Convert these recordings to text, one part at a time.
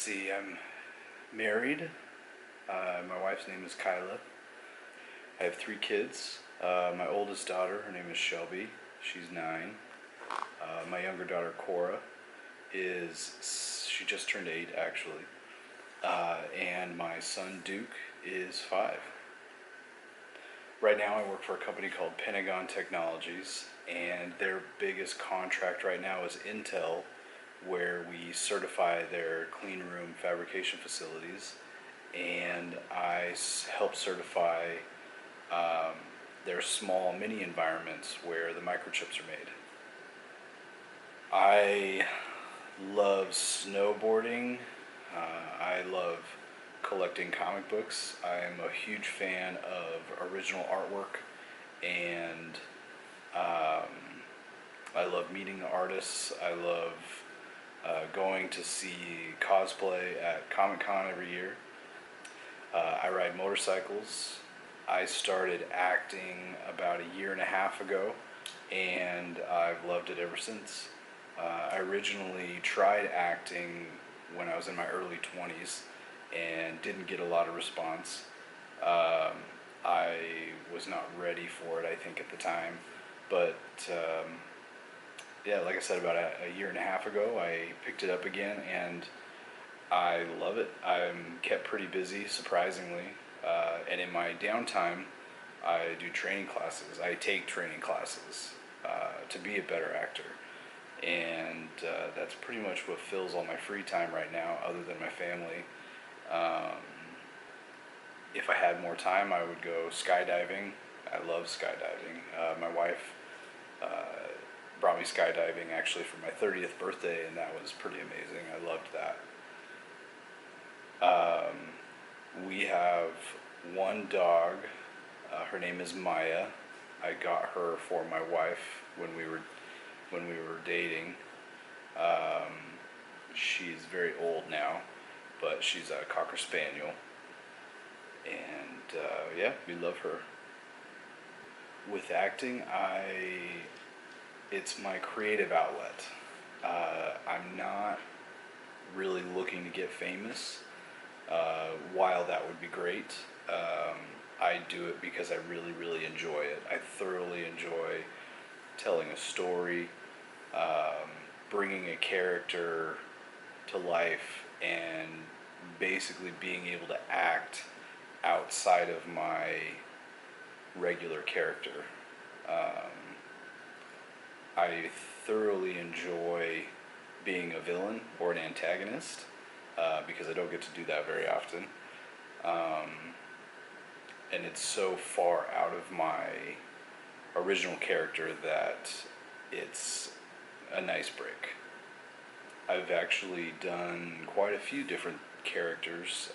see, I'm married. My wife's name is Kyla. I have 3 kids. My oldest daughter, her name is Shelby. She's 9. My younger daughter, Cora, she just turned 8 actually. And my son, Duke, is 5. Right now I work for a company called Pentagon Technologies, and their biggest contract right now is Intel, where we certify their clean room fabrication facilities, and I help certify their small mini environments where the microchips are made. I love snowboarding. I love collecting comic books. I'm a huge fan of original artwork, and I love meeting the artists. I love going to see cosplay at Comic-Con every year. I ride motorcycles. I started acting about a year and a half ago, and I've loved it ever since. I originally tried acting when I was in my early 20s and didn't get a lot of response. I was not ready for it, I think, at the time. But yeah, like I said, about a year and a half ago, I picked it up again, and I love it. I'm kept pretty busy, surprisingly. And in my downtime, I do training classes. I take training classes to be a better actor. And that's pretty much what fills all my free time right now, other than my family. If I had more time, I would go skydiving. I love skydiving. My wife brought me skydiving actually for my 30th birthday, and that was pretty amazing. I loved that. We have one dog. Her name is Maya. I got her for my wife when we were dating. She's very old now, but she's a Cocker Spaniel, and yeah, we love her. With acting, it's my creative outlet. I'm not really looking to get famous. While that would be great, I do it because I really, really enjoy it. I thoroughly enjoy telling a story, bringing a character to life, and basically being able to act outside of my regular character. I thoroughly enjoy being a villain or an antagonist because I don't get to do that very often. And it's so far out of my original character that it's a nice break. I've actually done quite a few different characters.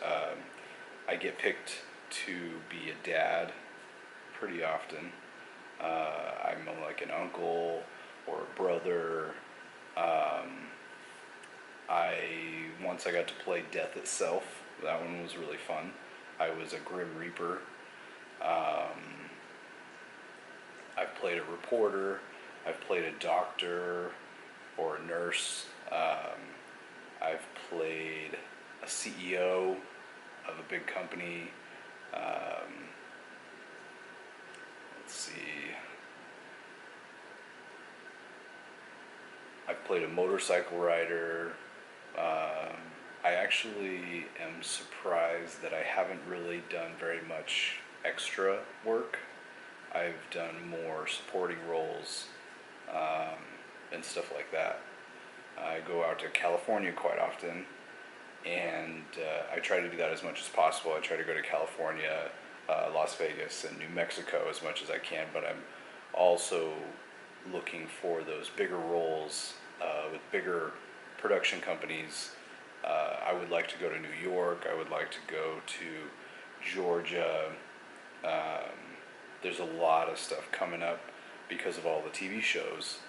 I get picked to be a dad pretty often. I'm like an uncle or a brother. Once I got to play Death itself. That one was really fun. I was a Grim Reaper. I've played a reporter. I've played a doctor or a nurse. I've played a CEO of a big company. Let's see. I've played a motorcycle rider. I actually am surprised that I haven't really done very much extra work. I've done more supporting roles and stuff like that. I go out to California quite often, and I try to do that as much as possible. I try to go to California, Las Vegas, and New Mexico as much as I can, but I'm also looking for those bigger roles with bigger production companies. I would like to go to New York. I would like to go to Georgia. There's a lot of stuff coming up because of all the TV shows.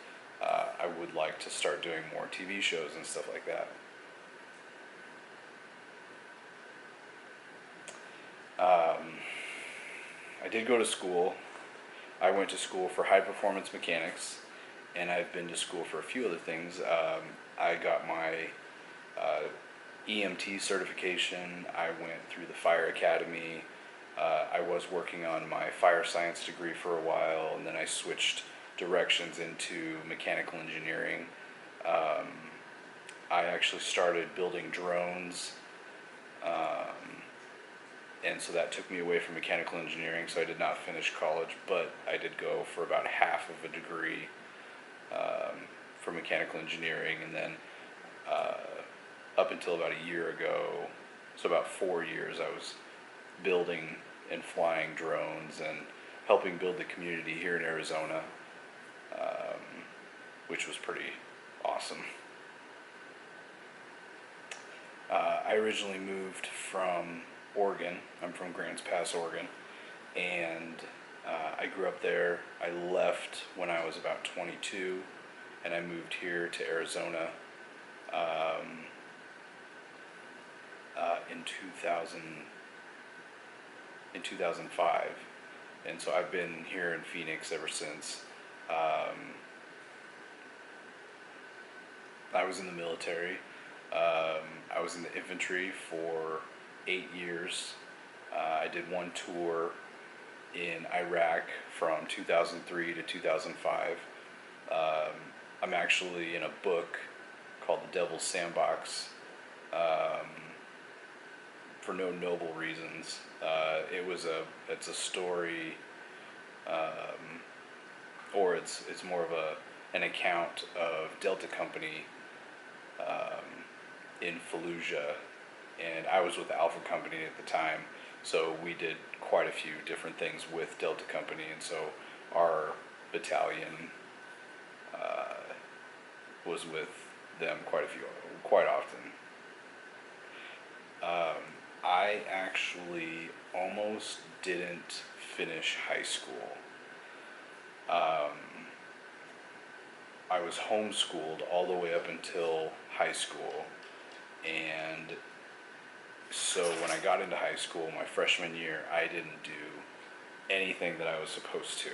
I would like to start doing more TV shows and stuff like that. I did go to school. I went to school for high performance mechanics, and I've been to school for a few other things. I got my EMT certification. I went through the fire academy. I was working on my fire science degree for a while, and then I switched directions into mechanical engineering. Um, I actually started building drones, um, and so that took me away from mechanical engineering, so I did not finish college, but I did go for about half of a degree for mechanical engineering, and then uh, up until about a year ago, so about 4 years, I was building and flying drones and helping build the community here in Arizona, um, which was pretty awesome. I originally moved from Oregon. I'm from Grants Pass, Oregon, and I grew up there. I left when I was about 22, and I moved here to Arizona um, in 2005, and so I've been here in Phoenix ever since. Um, I was in the military. I was in the infantry for 8 years. I did one tour in Iraq from 2003 to 2005. Um, I'm actually in a book called The Devil's Sandbox, um, for no noble reasons. It's a story, um, or it's more of an account of Delta Company in Fallujah, and I was with Alpha Company at the time, so we did quite a few different things with Delta Company, and so our battalion was with them quite often. I actually almost didn't finish high school. Um, I was homeschooled all the way up until high school, and so when I got into high school, my freshman year, I didn't do anything that I was supposed to,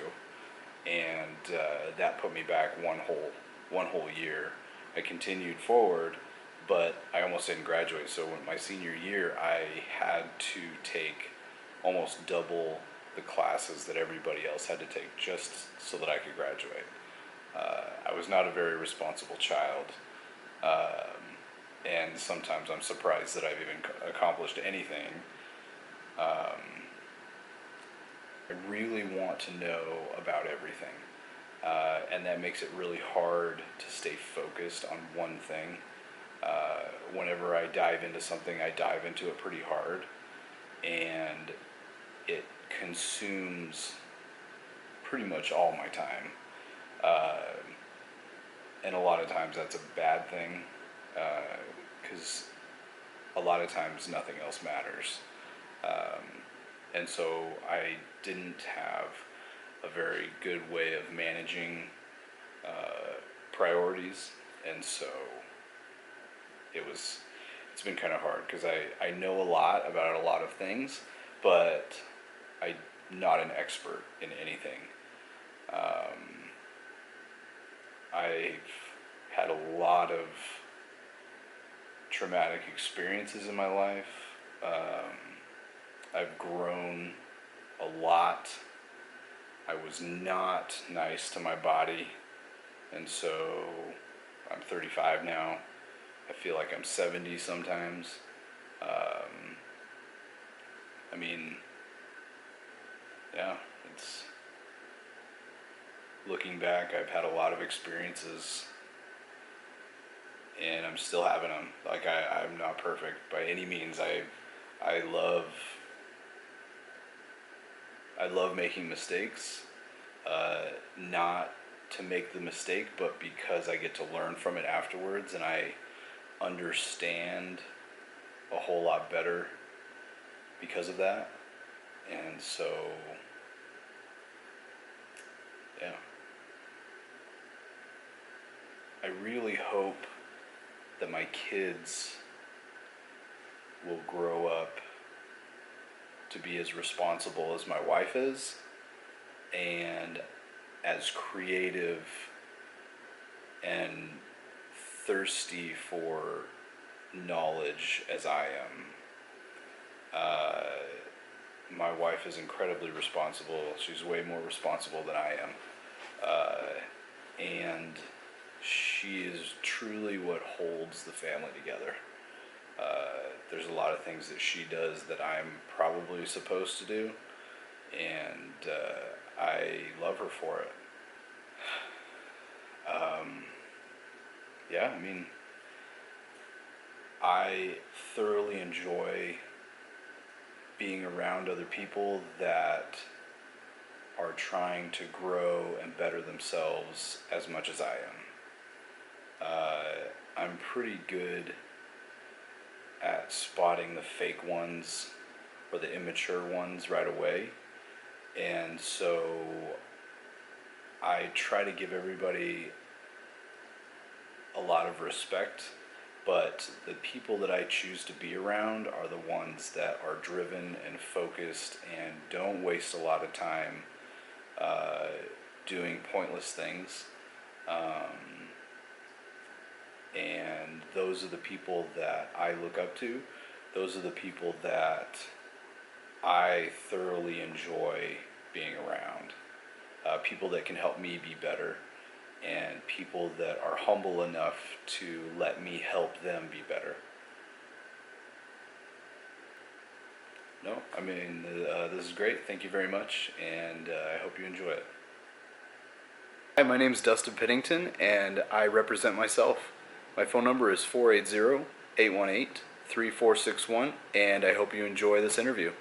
and that put me back one whole year. I continued forward, but I almost didn't graduate. So in my senior year, I had to take almost double the classes that everybody else had to take just so that I could graduate. I was not a very responsible child, and sometimes I'm surprised that I've even accomplished anything. I really want to know about everything, and that makes it really hard to stay focused on one thing. Whenever I dive into something, I dive into it pretty hard, and it consumes pretty much all my time. Uh, and a lot of times that's a bad thing, because a lot of times nothing else matters. Um, and so I didn't have a very good way of managing priorities, and so it's been kind of hard because I know a lot about a lot of things, but I'm not an expert in anything. I've had a lot of traumatic experiences in my life. I've grown a lot. I was not nice to my body, and so I'm 35 now. I feel like I'm 70 sometimes. I mean, yeah, it's looking back, I've had a lot of experiences, and I'm still having them. Like I'm not perfect by any means. I love I love making mistakes, not to make the mistake, but because I get to learn from it afterwards, and I understand a whole lot better because of that. And so, yeah. I really hope that my kids will grow up to be as responsible as my wife is, and as creative and thirsty for knowledge as I am. My wife is incredibly responsible. She's way more responsible than I am. And she is truly what holds the family together. There's a lot of things that she does that I'm probably supposed to do, and I love her for it. Yeah, I mean, I thoroughly enjoy being around other people that are trying to grow and better themselves as much as I am. I'm pretty good at spotting the fake ones or the immature ones right away, and so I try to give everybody a lot of respect, but the people that I choose to be around are the ones that are driven and focused and don't waste a lot of time doing pointless things. And those are the people that I look up to. Those are the people that I thoroughly enjoy being around. People that can help me be better, and people that are humble enough to let me help them be better. No, I mean, this is great. Thank you very much, and I hope you enjoy it. Hi, my name is Dustin Pennington, and I represent myself. My phone number is 480-818-3461, and I hope you enjoy this interview.